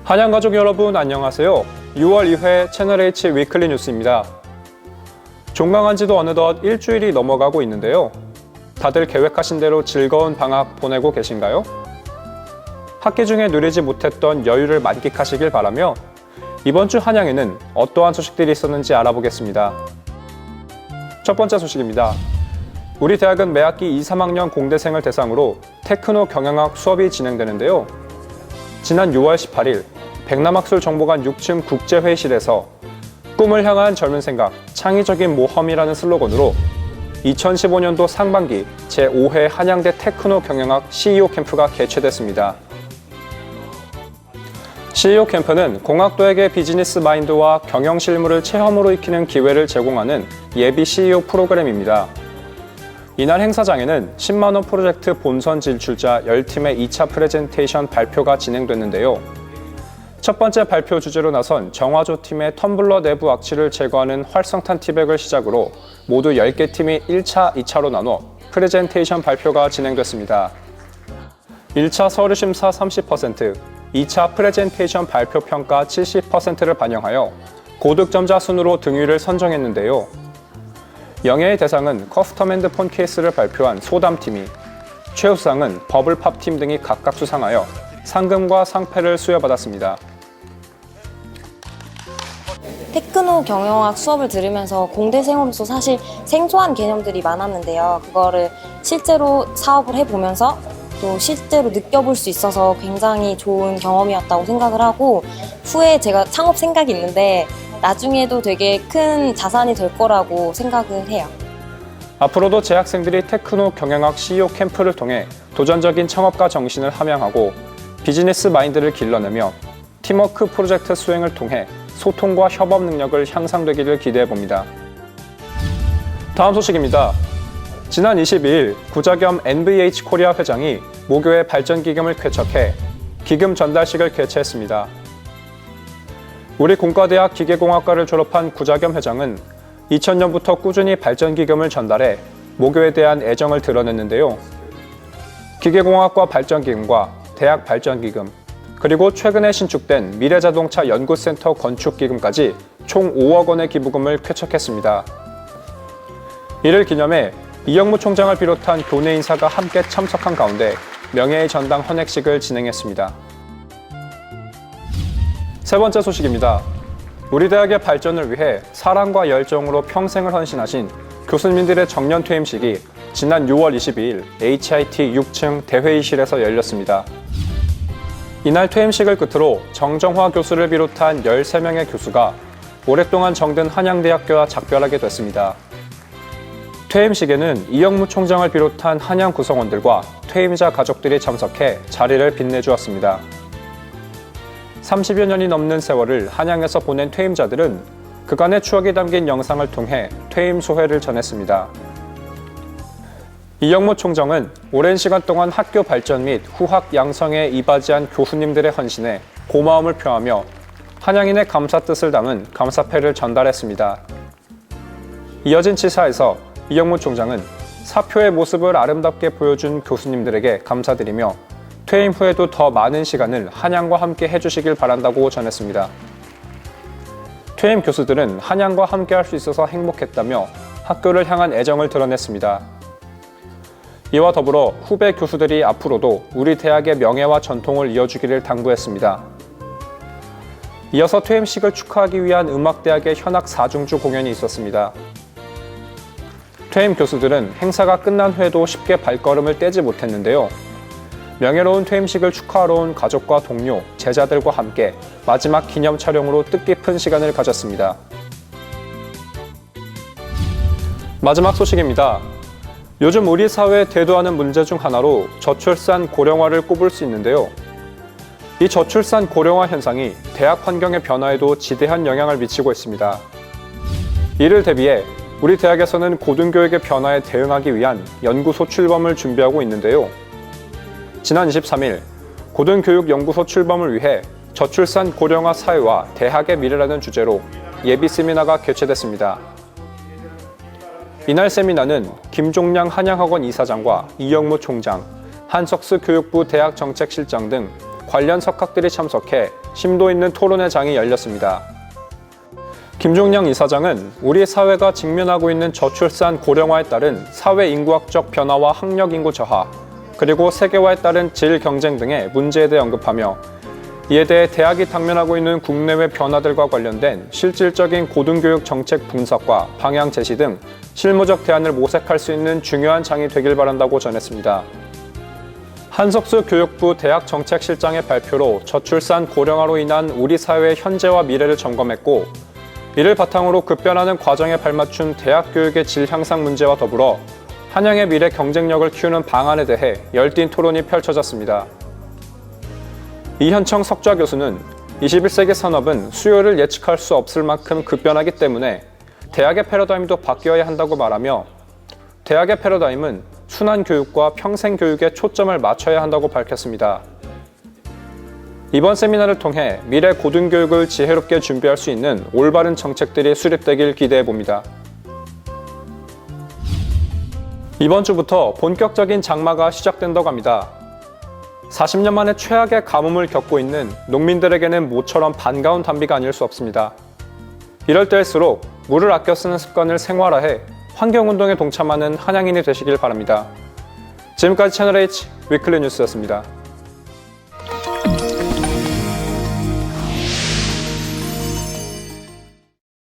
한양 가족 여러분 안녕하세요. 6월 2회 채널H 위클리 뉴스입니다. 종강한 지도 어느덧 일주일이 넘어가고 있는데요. 다들 계획하신 대로 즐거운 방학 보내고 계신가요? 학기 중에 누리지 못했던 여유를 만끽하시길 바라며 이번 주 한양에는 어떠한 소식들이 있었는지 알아보겠습니다. 첫 번째 소식입니다. 우리 대학은 매학기 2, 3학년 공대생을 대상으로 테크노 경영학 수업이 진행되는데요. 지난 6월 18일 백남학술정보관 6층 국제회의실에서 꿈을 향한 젊은 생각, 창의적인 모험이라는 슬로건으로 2015년도 상반기 제5회 한양대 테크노 경영학 CEO 캠프가 개최됐습니다. CEO 캠프는 공학도에게 비즈니스 마인드와 경영 실무를 체험으로 익히는 기회를 제공하는 예비 CEO 프로그램입니다. 이날 행사장에는 10만원 프로젝트 본선 진출자 10팀의 2차 프레젠테이션 발표가 진행됐는데요. 첫 번째 발표 주제로 나선 정화조 팀의 텀블러 내부 악취를 제거하는 활성탄 티백을 시작으로 모두 10개 팀이 1차, 2차로 나눠 프레젠테이션 발표가 진행됐습니다. 1차 서류 심사 30%, 2차 프레젠테이션 발표 평가 70%를 반영하여 고득점자 순으로 등위를 선정했는데요. 영예의 대상은 커스텀 핸드폰 케이스를 발표한 소담팀이, 최우수상은 버블팝팀 등이 각각 수상하여 상금과 상패를 수여받았습니다. 테크노 경영학 수업을 들으면서 공대생으로서 사실 생소한 개념들이 많았는데요. 그거를 실제로 사업을 해보면서 또 실제로 느껴볼 수 있어서 굉장히 좋은 경험이었다고 생각을 하고, 후에 제가 창업 생각이 있는데 나중에도 되게 큰 자산이 될 거라고 생각을 해요. 앞으로도 재학생들이 테크노 경영학 CEO 캠프를 통해 도전적인 창업가 정신을 함양하고 비즈니스 마인드를 길러내며 팀워크 프로젝트 수행을 통해 소통과 협업 능력을 향상되기를 기대해봅니다. 다음 소식입니다. 지난 22일 구자겸 NVH 코리아 회장이 모교의 발전기금을 쾌척해 기금 전달식을 개최했습니다. 우리 공과대학 기계공학과를 졸업한 구자겸 회장은 2000년부터 꾸준히 발전기금을 전달해 모교에 대한 애정을 드러냈는데요. 기계공학과 발전기금과 대학 발전기금, 그리고 최근에 신축된 미래자동차 연구센터 건축기금까지 총 5억 원의 기부금을 쾌척했습니다. 이를 기념해 이영무 총장을 비롯한 교내 인사가 함께 참석한 가운데 명예의 전당 헌액식을 진행했습니다. 세 번째 소식입니다. 우리 대학의 발전을 위해 사랑과 열정으로 평생을 헌신하신 교수님들의 정년 퇴임식이 지난 6월 22일 HIT 6층 대회의실에서 열렸습니다. 이날 퇴임식을 끝으로 정정화 교수를 비롯한 13명의 교수가 오랫동안 정든 한양대학교와 작별하게 됐습니다. 퇴임식에는 이영무 총장을 비롯한 한양 구성원들과 퇴임자 가족들이 참석해 자리를 빛내주었습니다. 30여 년이 넘는 세월을 한양에서 보낸 퇴임자들은 그간의 추억이 담긴 영상을 통해 퇴임 소회를 전했습니다. 이영무 총장은 오랜 시간 동안 학교 발전 및 후학 양성에 이바지한 교수님들의 헌신에 고마움을 표하며 한양인의 감사 뜻을 담은 감사패를 전달했습니다. 이어진 치사에서 이영무 총장은 사표의 모습을 아름답게 보여준 교수님들에게 감사드리며 퇴임 후에도 더 많은 시간을 한양과 함께 해주시길 바란다고 전했습니다. 퇴임 교수들은 한양과 함께 할 수 있어서 행복했다며 학교를 향한 애정을 드러냈습니다. 이와 더불어 후배 교수들이 앞으로도 우리 대학의 명예와 전통을 이어주기를 당부했습니다. 이어서 퇴임식을 축하하기 위한 음악대학의 현악 4중주 공연이 있었습니다. 퇴임 교수들은 행사가 끝난 후에도 쉽게 발걸음을 떼지 못했는데요. 명예로운 퇴임식을 축하하러 온 가족과 동료, 제자들과 함께 마지막 기념 촬영으로 뜻깊은 시간을 가졌습니다. 마지막 소식입니다. 요즘 우리 사회에 대두하는 문제 중 하나로 저출산 고령화를 꼽을 수 있는데요. 이 저출산 고령화 현상이 대학 환경의 변화에도 지대한 영향을 미치고 있습니다. 이를 대비해 우리 대학에서는 고등교육의 변화에 대응하기 위한 연구소 출범을 준비하고 있는데요. 지난 23일 고등교육연구소 출범을 위해 저출산 고령화 사회와 대학의 미래라는 주제로 예비 세미나가 개최됐습니다. 이날 세미나는 김종량 한양학원 이사장과 이영무 총장, 한석수 교육부 대학정책실장 등 관련 석학들이 참석해 심도 있는 토론회 장이 열렸습니다. 김종영 이사장은 우리 사회가 직면하고 있는 저출산 고령화에 따른 사회 인구학적 변화와 학력 인구 저하, 그리고 세계화에 따른 질 경쟁 등의 문제에 대해 언급하며 이에 대해 대학이 당면하고 있는 국내외 변화들과 관련된 실질적인 고등교육 정책 분석과 방향 제시 등 실무적 대안을 모색할 수 있는 중요한 장이 되길 바란다고 전했습니다. 한석수 교육부 대학정책실장의 발표로 저출산 고령화로 인한 우리 사회의 현재와 미래를 점검했고, 이를 바탕으로 급변하는 과정에 발맞춘 대학 교육의 질 향상 문제와 더불어 한양의 미래 경쟁력을 키우는 방안에 대해 열띤 토론이 펼쳐졌습니다. 이현청 석좌 교수는 21세기 산업은 수요를 예측할 수 없을 만큼 급변하기 때문에 대학의 패러다임도 바뀌어야 한다고 말하며, 대학의 패러다임은 순환 교육과 평생 교육에 초점을 맞춰야 한다고 밝혔습니다. 이번 세미나를 통해 미래 고등교육을 지혜롭게 준비할 수 있는 올바른 정책들이 수립되길 기대해 봅니다. 이번 주부터 본격적인 장마가 시작된다고 합니다. 40년 만에 최악의 가뭄을 겪고 있는 농민들에게는 모처럼 반가운 단비가 아닐 수 없습니다. 이럴 때일수록 물을 아껴 쓰는 습관을 생활화해 환경운동에 동참하는 한양인이 되시길 바랍니다. 지금까지 채널H 위클리 뉴스였습니다.